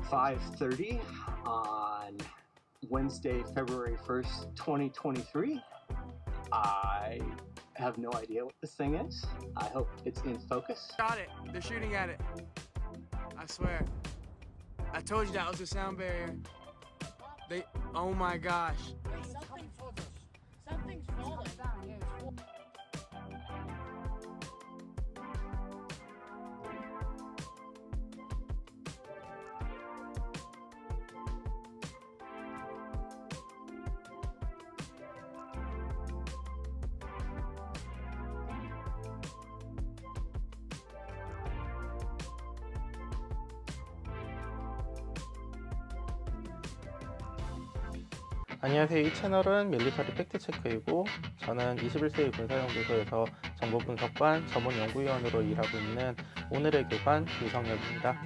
5:30 on Wednesday, February 1st, 2023. I have no idea what this thing is. I hope it's in focus. Got it. They're shooting at it. I swear. I told you that was a sound barrier. Oh my gosh. Something's falling. 안녕하세요. 이 채널은 밀리터리 팩트체크이고 저는 21세기 군사연구소에서 정보분석관 전문연구위원으로 일하고 있는 오늘의 교관 유성혁입니다.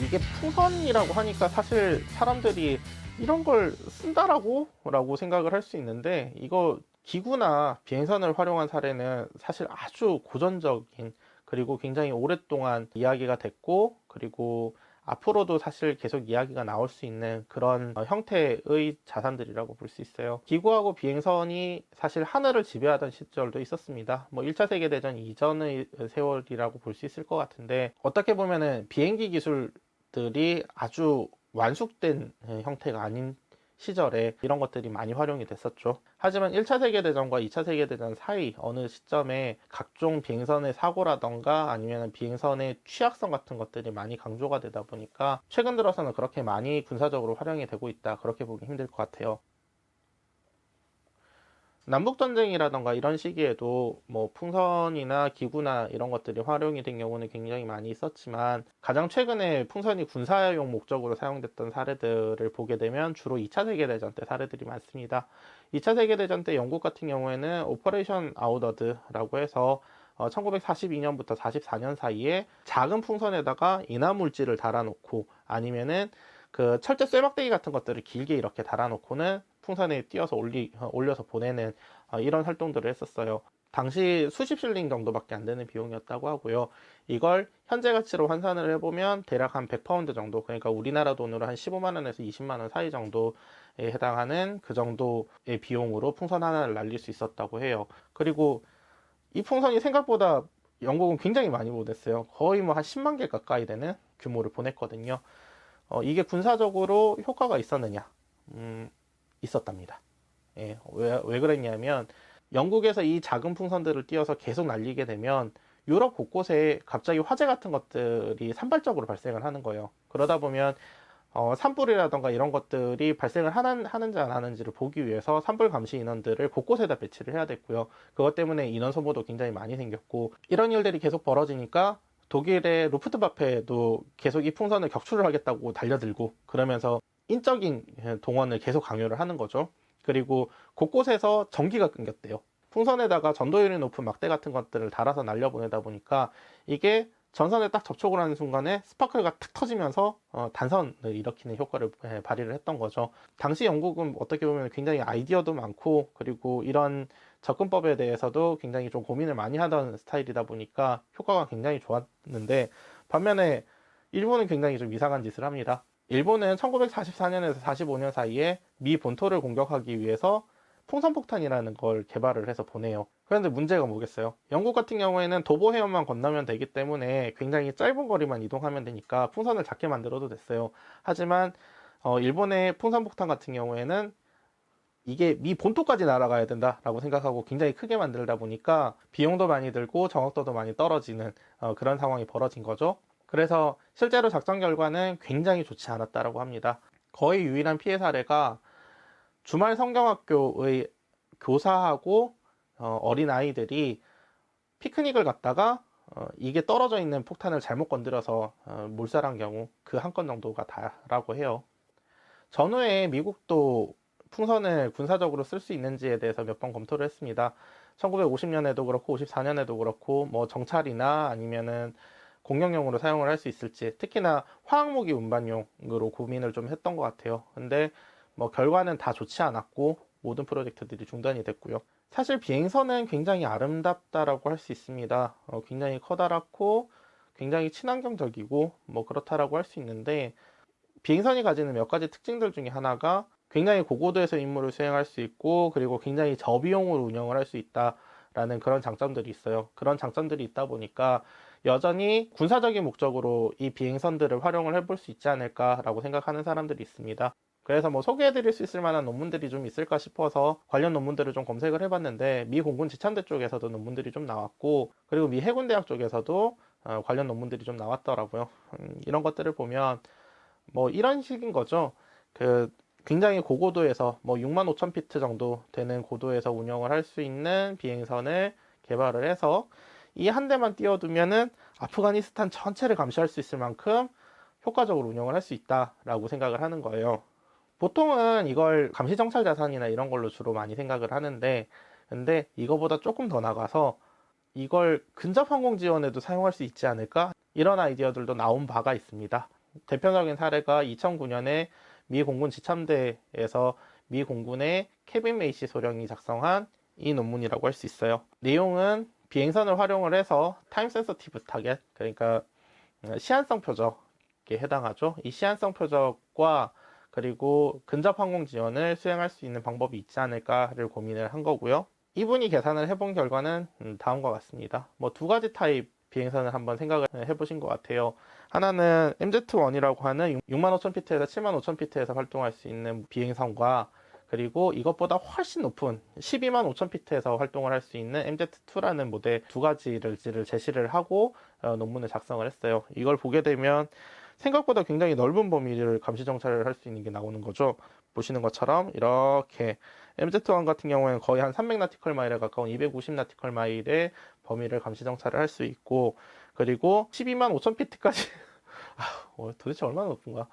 이게 풍선이라고 하니까 사실 사람들이 이런 걸 쓴다라고 생각을 할 수 있는데, 이거 기구나 비행선을 활용한 사례는 사실 아주 고전적인, 그리고 굉장히 오랫동안 이야기가 됐고, 그리고 앞으로도 사실 계속 이야기가 나올 수 있는 그런 형태의 자산들이라고 볼 수 있어요. 기구하고 비행선이 사실 하늘을 지배하던 시절도 있었습니다. 1차 세계대전 이전의 세월이라고 볼 수 있을 것 같은데, 어떻게 보면은 비행기 기술들이 아주 완숙된 형태가 아닌 시절에 이런 것들이 많이 활용이 됐었죠. 하지만 1차 세계대전과 2차 세계대전 사이 어느 시점에 각종 비행선의 사고라던가 아니면 비행선의 취약성 같은 것들이 많이 강조가 되다 보니까 최근 들어서는 그렇게 많이 군사적으로 활용이 되고 있다, 그렇게 보기 힘들 것 같아요. 남북전쟁이라던가 이런 시기에도 풍선이나 기구나 이런 것들이 활용이 된 경우는 굉장히 많이 있었지만, 가장 최근에 풍선이 군사용 목적으로 사용됐던 사례들을 보게 되면 주로 2차 세계대전 때 사례들이 많습니다. 2차 세계대전 때 영국 같은 경우에는 오퍼레이션 아우더드라고 해서 1942년부터 44년 사이에 작은 풍선에다가 인화물질을 달아놓고, 아니면은 그 철제 쇠막대기 같은 것들을 길게 이렇게 달아놓고는 풍선에 띄어서 올려서 보내는 이런 활동들을 했었어요. 당시 수십 실링 정도밖에 안 되는 비용이었다고 하고요. 이걸 현재 가치로 환산을 해보면 대략 한 100파운드 정도, 그러니까 우리나라 돈으로 한 15만원에서 20만원 사이 정도에 해당하는 그 정도의 비용으로 풍선 하나를 날릴 수 있었다고 해요. 그리고 이 풍선이 생각보다 영국은 굉장히 많이 보냈어요. 거의 한 10만 개 가까이 되는 규모를 보냈거든요. 이게 군사적으로 효과가 있었느냐? 있었답니다. 예, 왜 그랬냐면, 영국에서 이 작은 풍선들을 띄어서 계속 날리게 되면 유럽 곳곳에 갑자기 화재 같은 것들이 산발적으로 발생을 하는 거예요. 그러다 보면 산불이라던가 이런 것들이 발생을 하는지 안 하는지를 보기 위해서 산불 감시 인원들을 곳곳에다 배치를 해야 됐고요. 그것 때문에 인원 소모도 굉장히 많이 생겼고, 이런 일들이 계속 벌어지니까 독일의 루프트와페도 계속 이 풍선을 격추를 하겠다고 달려들고, 그러면서 인적인 동원을 계속 강요를 하는 거죠. 그리고 곳곳에서 전기가 끊겼대요. 풍선에다가 전도율이 높은 막대 같은 것들을 달아서 날려보내다 보니까 이게 전선에 딱 접촉을 하는 순간에 스파클가 탁 터지면서 단선을 일으키는 효과를 발휘를 했던 거죠. 당시 영국은 어떻게 보면 굉장히 아이디어도 많고, 그리고 이런 접근법에 대해서도 굉장히 좀 고민을 많이 하던 스타일이다 보니까 효과가 굉장히 좋았는데, 반면에 일본은 굉장히 좀 이상한 짓을 합니다. 일본은 1944년에서 45년 사이에 미 본토를 공격하기 위해서 풍선폭탄이라는 걸 개발을 해서 보내요. 그런데 문제가 뭐겠어요? 영국 같은 경우에는 도보 해협만 건너면 되기 때문에 굉장히 짧은 거리만 이동하면 되니까 풍선을 작게 만들어도 됐어요. 하지만 일본의 풍선폭탄 같은 경우에는 이게 미 본토까지 날아가야 된다라고 생각하고 굉장히 크게 만들다 보니까 비용도 많이 들고 정확도도 많이 떨어지는 그런 상황이 벌어진 거죠. 그래서 실제로 작전 결과는 굉장히 좋지 않았다라고 합니다. 거의 유일한 피해 사례가 주말 성경학교의 교사하고 어린 아이들이 피크닉을 갔다가 이게 떨어져 있는 폭탄을 잘못 건드려서 몰살한 경우, 그 한 건 정도가 다라고 해요. 전후에 미국도 풍선을 군사적으로 쓸 수 있는지에 대해서 몇 번 검토를 했습니다. 1950년에도 그렇고 54년에도 그렇고 정찰이나 아니면은 공격용으로 사용을 할 수 있을지, 특히나 화학무기 운반용으로 고민을 좀 했던 것 같아요. 근데 결과는 다 좋지 않았고 모든 프로젝트들이 중단이 됐고요. 사실 비행선은 굉장히 아름답다라고 할 수 있습니다. 굉장히 커다랗고 굉장히 친환경적이고 뭐 그렇다라고 할 수 있는데, 비행선이 가지는 몇 가지 특징들 중에 하나가 굉장히 고고도에서 임무를 수행할 수 있고, 그리고 굉장히 저비용으로 운영을 할 수 있다라는 그런 장점들이 있어요. 그런 장점들이 있다 보니까 여전히 군사적인 목적으로 이 비행선들을 활용을 해볼 수 있지 않을까라고 생각하는 사람들이 있습니다. 그래서 뭐 소개해드릴 수 있을 만한 논문들이 좀 있을까 싶어서 관련 논문들을 좀 검색을 해봤는데, 미 공군 지참대 쪽에서도 논문들이 좀 나왔고, 그리고 미 해군대학 쪽에서도 관련 논문들이 좀 나왔더라고요. 이런 것들을 보면 뭐 이런 식인 거죠. 굉장히 고고도에서 뭐 65,000피트 정도 되는 고도에서 운영을 할 수 있는 비행선을 개발을 해서 이 한 대만 띄워두면은 아프가니스탄 전체를 감시할 수 있을 만큼 효과적으로 운영을 할 수 있다라고 생각을 하는 거예요. 보통은 이걸 감시정찰 자산이나 이런 걸로 주로 많이 생각을 하는데, 근데 이거보다 조금 더 나가서 이걸 근접 항공 지원에도 사용할 수 있지 않을까? 이런 아이디어들도 나온 바가 있습니다. 대표적인 사례가 2009년에 미 공군 지참대에서 미 공군의 케빈 메이시 소령이 작성한 이 논문이라고 할 수 있어요. 내용은 비행선을 활용을 해서 타임 센서티브 타겟, 그러니까 시한성 표적에 해당하죠. 이 시한성 표적과 그리고 근접 항공 지원을 수행할 수 있는 방법이 있지 않을까를 고민을 한 거고요. 이분이 계산을 해본 결과는 다음과 같습니다. 뭐 두 가지 타입 비행선을 한번 생각을 해보신 것 같아요. 하나는 MZ-1이라고 하는 65,000피트에서 75,000피트에서 활동할 수 있는 비행선과, 그리고 이것보다 훨씬 높은 125,000피트에서 활동을 할 수 있는 MZ-2라는 모델 두 가지를 제시를 하고 논문을 작성을 했어요. 이걸 보게 되면 생각보다 굉장히 넓은 범위를 감시 정찰을 할 수 있는 게 나오는 거죠. 보시는 것처럼 이렇게 MZ-1 같은 경우에는 거의 한 300나티컬 마일에 가까운 250나티컬 마일의 범위를 감시 정찰을 할 수 있고, 그리고 125,000피트까지 도대체 얼마나 높은가?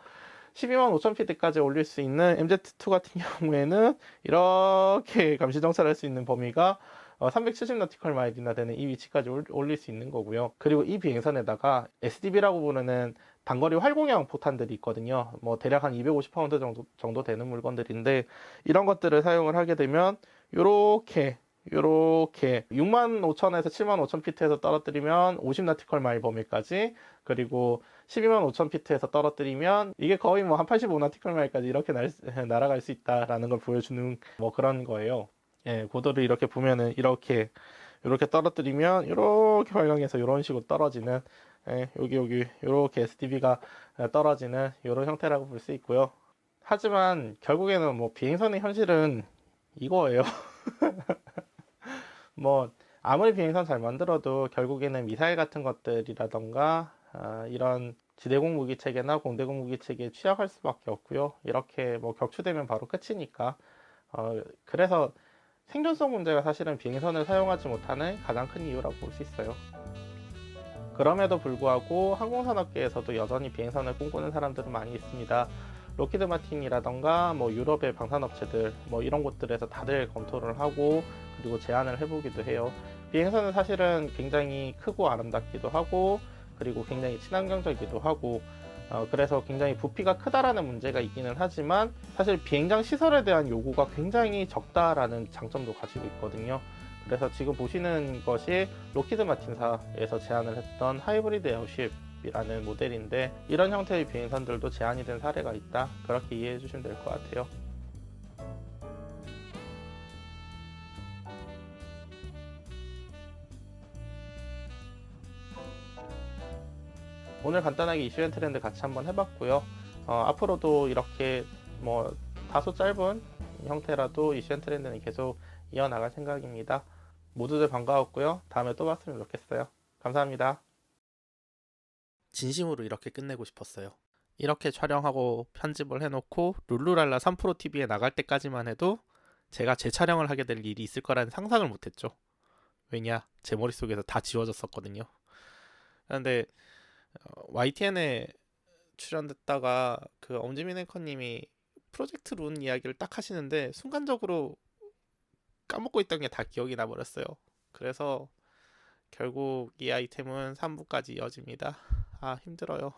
125,000피트까지 올릴 수 있는 MZ-2 같은 경우에는 이렇게 감시 정찰할 수 있는 범위가 370나티컬 마일이나 되는 이 위치까지 올릴 수 있는 거고요. 그리고 이 비행선에다가 SDB라고 부르는 단거리 활공형 포탄들이 있거든요. 뭐 대략 한 250파운드 정도 되는 물건들인데, 이런 것들을 사용을 하게 되면 요렇게 65,000에서 75,000피트에서 떨어뜨리면 50나티컬 마일 범위까지, 그리고 125,000피트에서 떨어뜨리면 이게 거의 뭐 한 85나티컬 마일까지 이렇게 날아갈 수 있다라는 걸 보여주는 뭐 그런 거예요. 예, 고도를 이렇게 보면은 이렇게 떨어뜨리면 이렇게 발광해서 이런 식으로 떨어지는, 여기 이렇게 SDB가 떨어지는 이런 형태라고 볼 수 있고요. 하지만 결국에는 뭐 비행선의 현실은 이거예요. 뭐 아무리 비행선 잘 만들어도 결국에는 미사일 같은 것들이라던가 이런 지대공 무기 체계나 공대공 무기 체계에 취약할 수밖에 없고요. 이렇게 뭐 격추되면 바로 끝이니까. 그래서 생존성 문제가 사실은 비행선을 사용하지 못하는 가장 큰 이유라고 볼 수 있어요. 그럼에도 불구하고 항공산업계에서도 여전히 비행선을 꿈꾸는 사람들은 많이 있습니다. 로키드 마틴이라던가 뭐 유럽의 방산업체들 뭐 이런 곳들에서 다들 검토를 하고 그리고 제안을 해보기도 해요. 비행선은 사실은 굉장히 크고 아름답기도 하고, 그리고 굉장히 친환경적이기도 하고, 그래서 굉장히 부피가 크다라는 문제가 있기는 하지만 사실 비행장 시설에 대한 요구가 굉장히 적다라는 장점도 가지고 있거든요. 그래서 지금 보시는 것이 로키드 마틴사에서 제안을 했던 하이브리드 에어쉽이라는 모델인데, 이런 형태의 비행선들도 제안이 된 사례가 있다, 그렇게 이해해 주시면 될 것 같아요. 오늘 간단하게 이슈 앤 트렌드 같이 한번 해봤고요. 앞으로도 이렇게 뭐 다소 짧은 형태라도 이슈 앤 트렌드는 계속 이어나갈 생각입니다. 모두들 반가웠고요. 다음에 또 봤으면 좋겠어요. 감사합니다. 진심으로 이렇게 끝내고 싶었어요. 이렇게 촬영하고 편집을 해놓고 룰루랄라 3프로 TV에 나갈 때까지만 해도 제가 재촬영을 하게 될 일이 있을 거라는 상상을 못했죠. 왜냐? 제 머릿속에서 다 지워졌었거든요. 그런데 YTN에 출연됐다가 그 엄지민 앵커님이 프로젝트 룬 이야기를 딱 하시는데 순간적으로 까먹고 있던 게 다 기억이 나버렸어요. 그래서 결국 이 아이템은 3부까지 이어집니다. 힘들어요.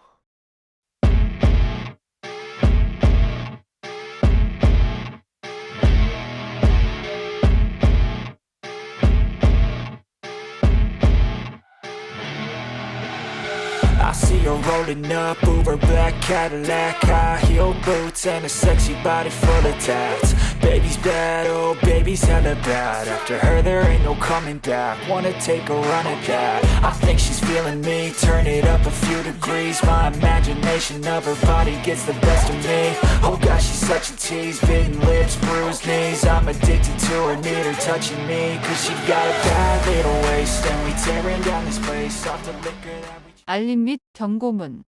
I see her rolling up, Uber black Cadillac, high heel boots and a sexy body full of tats. Baby's bad, oh baby's hella bad. After her there ain't no coming back. Wanna take a run at that. I think she's feeling me, turn it up a few degrees. My imagination of her body gets the best of me. Oh gosh, she's such a tease, bitten lips, bruised knees. I'm addicted to her, need her touching me, cause she got a bad little waist. And we tearing down this place off the liquor that we... 알림 및 경고문.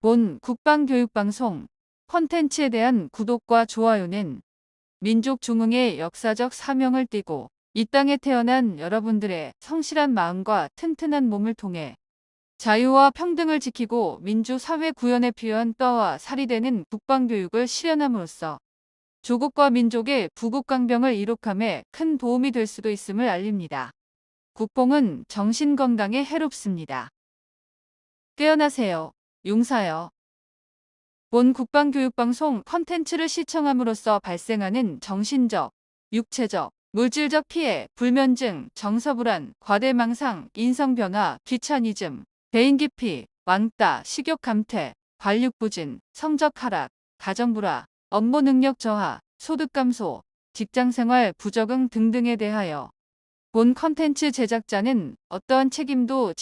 본 국방교육방송 콘텐츠에 대한 구독과 좋아요는 민족 중흥의 역사적 사명을 띠고 이 땅에 태어난 여러분들의 성실한 마음과 튼튼한 몸을 통해 자유와 평등을 지키고 민주 사회 구현에 필요한 뼈와 살이 되는 국방교육을 실현함으로써 조국과 민족의 부국강병을 이룩함에 큰 도움이 될 수도 있음을 알립니다. 국뽕은 정신건강에 해롭습니다. 깨어나세요. 용사여. 본 국방교육방송 컨텐츠를 시청함으로써 발생하는 정신적, 육체적, 물질적 피해, 불면증, 정서불안, 과대망상, 인성변화, 귀차니즘, 대인기피, 왕따, 식욕 감퇴, 관육부진, 성적 하락, 가정불화, 업무 능력 저하, 소득 감소, 직장생활 부적응 등등에 대하여 본 컨텐츠 제작자는 어떠한 책임도